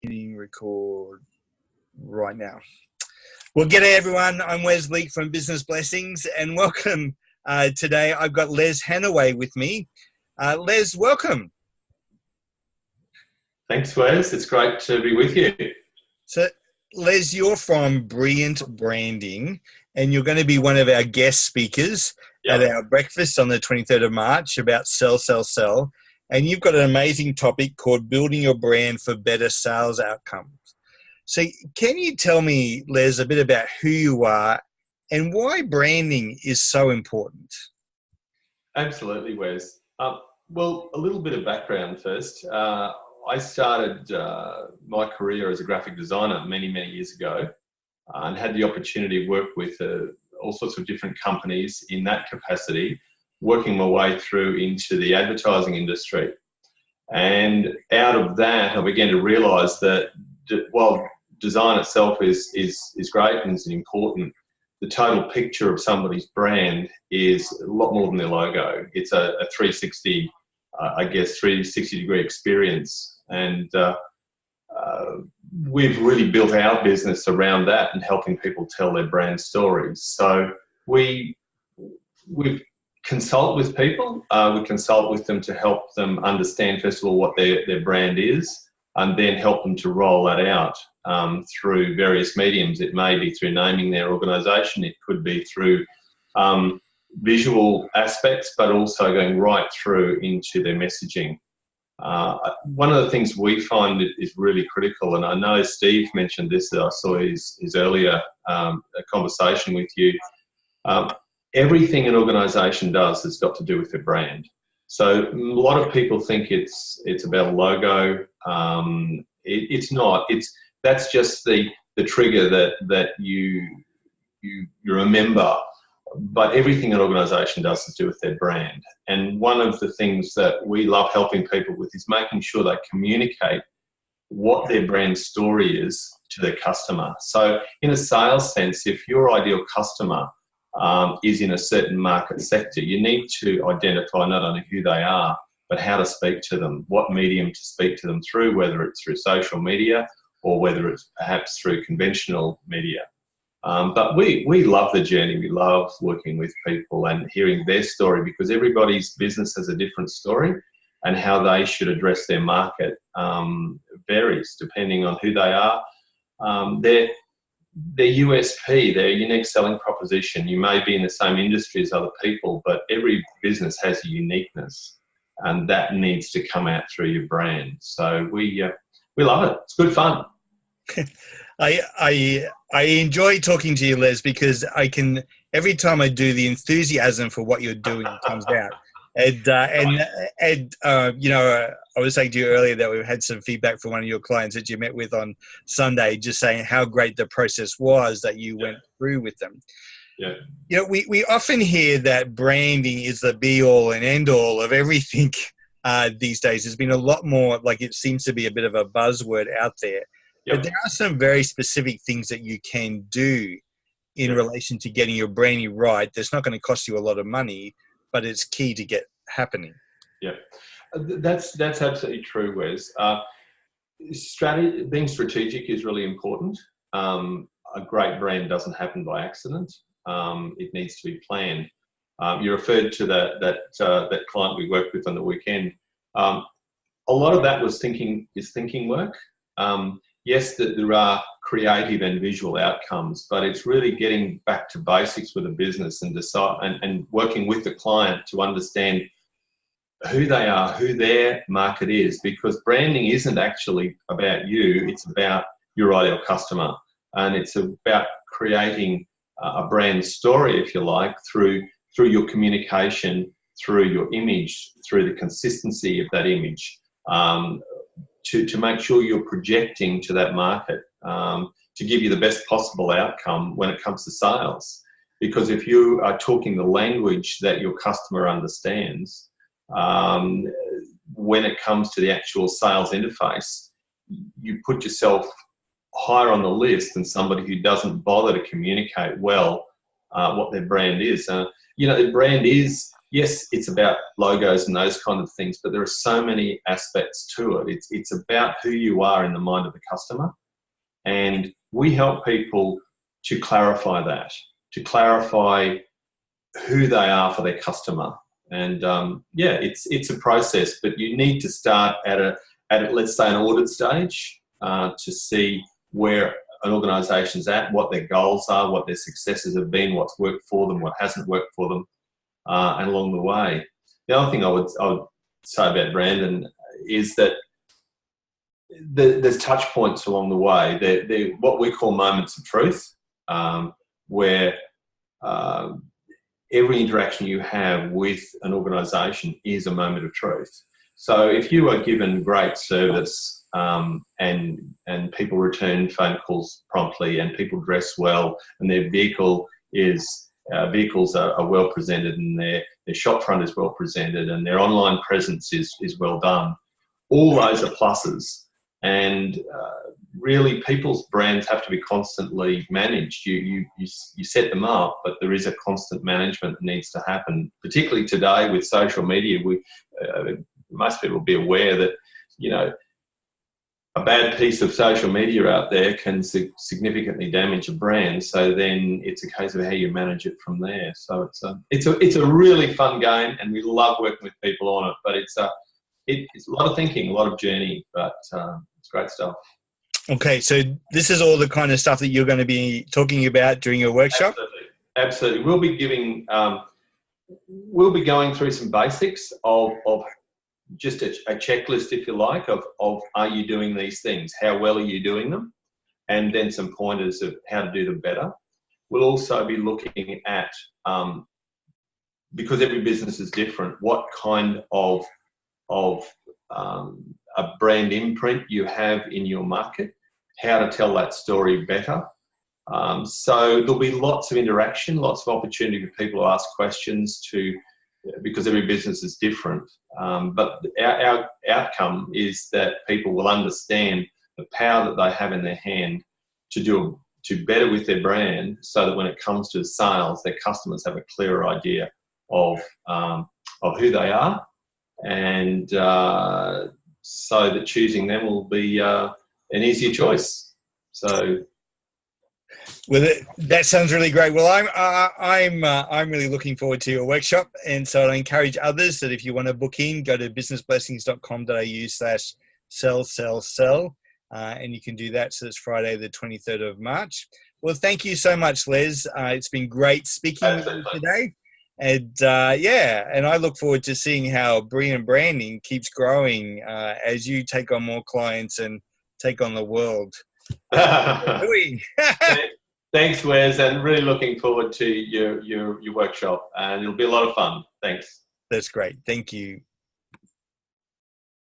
Hitting record right now. Well, g'day everyone. I'm Wes Leake from Business Blessings, and welcome. Today I've got Les Hannaway with me. Les, welcome. Thanks, Wes. It's great to be with you. So, Les, you're from Brillant Branding, and you're going to be one of our guest speakers at our breakfast on the 23rd of March about sell, sell, sell. And you've got an amazing topic called Building Your Brand for Better Sales Outcomes. So can you tell me, Les, a bit about who you are and why branding is so important? Absolutely, Wes. Well, a little bit of background first. I started my career as a graphic designer many, many years ago and had the opportunity to work with all sorts of different companies in that capacity, working my way through into the advertising industry. And out of that, I began to realise that while design itself is great and is important, the total picture of somebody's brand is a lot more than their logo. It's a 360, 360-degree experience. And we've really built our business around that and helping people tell their brand stories. So we consult with people. We consult with them to help them understand, first of all, what their brand is, and then help them to roll that out through various mediums. It may be through naming their organisation. It could be through visual aspects, but also going right through into their messaging. One of the things we find is really critical, and I know Steve mentioned this, I saw his earlier conversation with you, everything an organisation does has got to do with their brand. So a lot of people think it's about a logo. It's not. That's just the trigger that you remember. But everything an organisation does is do with their brand. And one of the things that we love helping people with is making sure they communicate what their brand story is to their customer. So in a sales sense, if your ideal customer is in a certain market sector, you need to identify not only who they are, but how to speak to them, what medium to speak to them through, whether it's through social media or whether it's perhaps through conventional media. But we love the journey. We love working with people and hearing their story, because everybody's business has a different story, and how they should address their market varies depending on who they are. Their USP, their unique selling proposition. You may be in the same industry as other people, but every business has a uniqueness, and that needs to come out through your brand. So we love it. It's good fun. I enjoy talking to you, Les, because I can, every time I do, the enthusiasm for what you're doing comes out. And you know, I was saying to you earlier that we've had some feedback from one of your clients that you met with on Sunday, just saying how great the process was that you went through with them. Yeah. You know, we often hear that branding is the be all and end all of everything these days. There's been a lot more, like it seems to be a bit of a buzzword out there. But there are some very specific things that you can do in relation to getting your branding right. That's not going to cost you a lot of money, but it's key to get happening. Yeah, that's absolutely true, Wes. Being strategic is really important. A great brand doesn't happen by accident. It needs to be planned. You referred to that client we worked with on the weekend. A lot of that was thinking work. Yes, that there are creative and visual outcomes, but it's really getting back to basics with a business and and working with the client to understand who they are, who their market is, because branding isn't actually about you, it's about your ideal customer. And it's about creating a brand story, if you like, through your communication, through your image, through the consistency of that image. To make sure you're projecting to that market to give you the best possible outcome when it comes to sales. Because if you are talking the language that your customer understands, when it comes to the actual sales interface, you put yourself higher on the list than somebody who doesn't bother to communicate well what their brand is. You know, the brand is yes, it's about logos and those kind of things, but there are so many aspects to it. It's about who you are in the mind of the customer. And we help people to clarify that, to clarify who they are for their customer. And it's a process, but you need to start at let's say an audit stage to see where an organisation's at, what their goals are, what their successes have been, what's worked for them, what hasn't worked for them, and along the way. The other thing I would say about Brandon is that there's touch points along the way. They're what we call moments of truth, where every interaction you have with an organisation is a moment of truth. So if you are given great service and people return phone calls promptly and people dress well and their vehicles are well presented and their shop front is well presented and their online presence is well done, all those are pluses. And really, people's brands have to be constantly managed. You set them up, but there is a constant management that needs to happen. Particularly today with social media, most people will be aware that, you know, a bad piece of social media out there can significantly damage a brand. So then it's a case of how you manage it from there. So it's a really fun game, and we love working with people on it. But it's a lot of thinking, a lot of journey, but it's great stuff. Okay, so this is all the kind of stuff that you're going to be talking about during your workshop? Absolutely. We'll be going through some basics of just a checklist, if you like, of are you doing these things? How well are you doing them? And then some pointers of how to do them better. We'll also be looking at, because every business is different, what kind of a brand imprint you have in your market, how to tell that story better. So there'll be lots of interaction, lots of opportunity for people to ask questions because every business is different. But our outcome is that people will understand the power that they have in their hand to do better with their brand, so that when it comes to sales, their customers have a clearer idea of who they are, and so that choosing them will be an easier choice. So. Well, that sounds really great. Well, I'm really looking forward to your workshop, and so I encourage others that if you want to book in, go to businessblessings.com.au/sell, and you can do that. So it's Friday, the 23rd of March. Well, thank you so much, Les. It's been great speaking with you today, and and I look forward to seeing how Brillant Branding keeps growing as you take on more clients and take on the world. Thanks, Wes, and really looking forward to your workshop, and it'll be a lot of fun. Thanks. That's great. Thank you.